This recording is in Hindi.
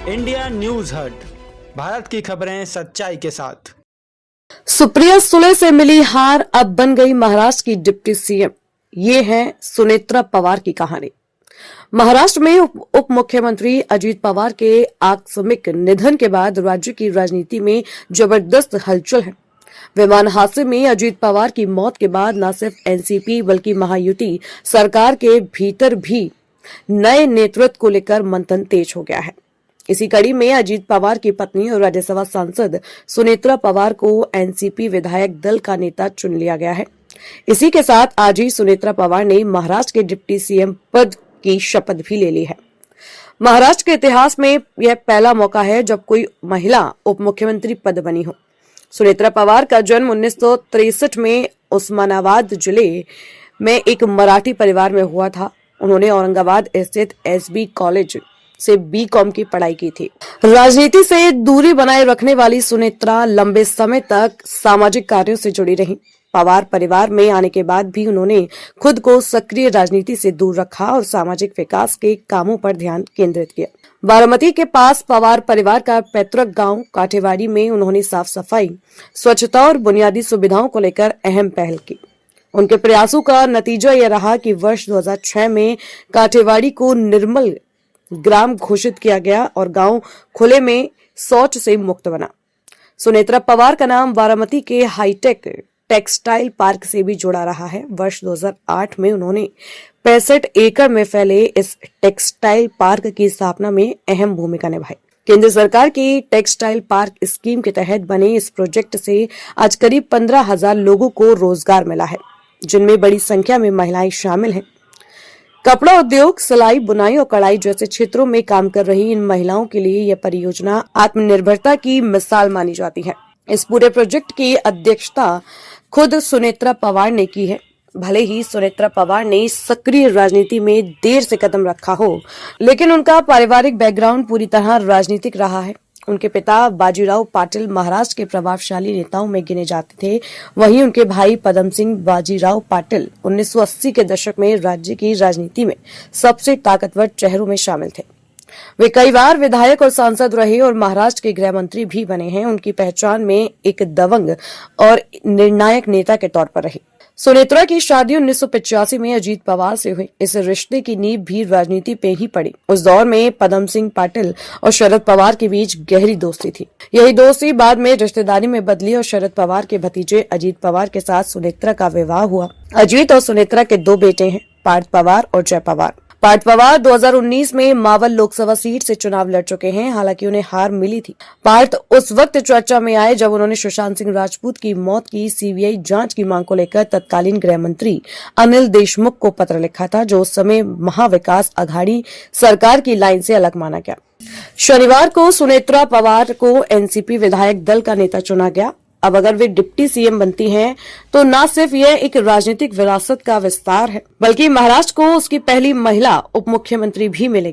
इंडिया न्यूज हट, भारत की खबरें सच्चाई के साथ। सुप्रिया सुले से मिली हार, अब बन गई महाराष्ट्र की डिप्टी सीएम। ये है सुनेत्रा पवार की कहानी। महाराष्ट्र में उप मुख्यमंत्री अजीत पवार के आकस्मिक निधन के बाद राज्य की राजनीति में जबरदस्त हलचल है। विमान हादसे में अजीत पवार की मौत के बाद न सिर्फ एनसीपी बल्कि महायुति सरकार के भीतर भी नए नेतृत्व को लेकर मंथन तेज हो गया है। इसी कड़ी में अजीत पवार की पत्नी और राज्यसभा सांसद सुनेत्रा पवार को एनसीपी विधायक दल का नेता चुन लिया गया है। इसी के साथ आज ही सुनेत्रा पवार ने महाराष्ट्र के डिप्टी सीएम पद की शपथ भी ले ली है। महाराष्ट्र के इतिहास में यह पहला मौका है जब कोई महिला उप मुख्यमंत्री पद बनी हो। सुनेत्रा पवार का जन्म 1963 में उस्मानाबाद जिले में एक मराठी परिवार में हुआ था। उन्होंने औरंगाबाद स्थित एसबी कॉलेज से बीकॉम की पढ़ाई की थी। राजनीति से दूरी बनाए रखने वाली सुनेत्रा लंबे समय तक सामाजिक कार्यों से जुड़ी रही। पवार परिवार में आने के बाद भी उन्होंने खुद को सक्रिय राजनीति से दूर रखा और सामाजिक विकास के कामों पर ध्यान केंद्रित किया। बारामती के पास पवार परिवार का पैतृक गांव काठेवाड़ी में उन्होंने साफ सफाई, स्वच्छता और बुनियादी सुविधाओं को लेकर अहम पहल की। उनके प्रयासों का नतीजा यह रहा कि वर्ष 2006 में काठेवाड़ी को निर्मल ग्राम घोषित किया गया और गांव खुले में शौच से मुक्त बना। सुनेत्रा पवार का नाम बारामती के हाईटेक टेक्सटाइल पार्क से भी जुड़ा रहा है। वर्ष 2008 में उन्होंने 65 एकड़ में फैले इस टेक्सटाइल पार्क की स्थापना में अहम भूमिका निभाई। केंद्र सरकार की टेक्सटाइल पार्क स्कीम के तहत बने इस प्रोजेक्ट से आज करीब 15,000 लोगों को रोजगार मिला है, जिनमें बड़ी संख्या में महिलाएं शामिल हैं। कपड़ा उद्योग, सिलाई, बुनाई और कढ़ाई जैसे क्षेत्रों में काम कर रही इन महिलाओं के लिए यह परियोजना आत्मनिर्भरता की मिसाल मानी जाती है। इस पूरे प्रोजेक्ट की अध्यक्षता खुद सुनेत्रा पवार ने की है। भले ही सुनेत्रा पवार ने सक्रिय राजनीति में देर से कदम रखा हो, लेकिन उनका पारिवारिक बैकग्राउंड पूरी तरह राजनीतिक रहा है। उनके पिता बाजीराव पाटिल महाराष्ट्र के प्रभावशाली नेताओं में गिने जाते थे। वहीं उनके भाई पदम सिंह बाजीराव पाटिल 1980 के दशक में राज्य की राजनीति में सबसे ताकतवर चेहरों में शामिल थे। वे कई बार विधायक और सांसद रहे और महाराष्ट्र के गृह मंत्री भी बने हैं। उनकी पहचान में एक दबंग और निर्णायक नेता के तौर पर रही। सुनेत्रा की शादी 1985 में अजीत पवार से हुई। इस रिश्ते की नींव भी राजनीति पे ही पड़ी। उस दौर में पदम सिंह पाटिल और शरद पवार के बीच गहरी दोस्ती थी। यही दोस्ती बाद में रिश्तेदारी में बदली और शरद पवार के भतीजे अजीत पवार के साथ सुनेत्रा का विवाह हुआ। अजीत और सुनेत्रा के 2 बेटे हैं, पार्थ पवार और जय पवार। पार्थ पवार 2019 में मावल लोकसभा सीट से चुनाव लड़ चुके हैं। हालांकि उन्हें हार मिली थी। पार्थ उस वक्त चर्चा में आए जब उन्होंने सुशांत सिंह राजपूत की मौत की सीबीआई जांच की मांग को लेकर तत्कालीन गृह मंत्री अनिल देशमुख को पत्र लिखा था, जो उस समय महाविकास अघाड़ी सरकार की लाइन से अलग माना गया। शनिवार को सुनेत्रा पवार को एनसीपी विधायक दल का नेता चुना गया। अब अगर वे डिप्टी सीएम बनती हैं, तो न सिर्फ यह एक राजनीतिक विरासत का विस्तार है, बल्कि महाराष्ट्र को उसकी पहली महिला उप मुख्यमंत्री भी मिलेगी।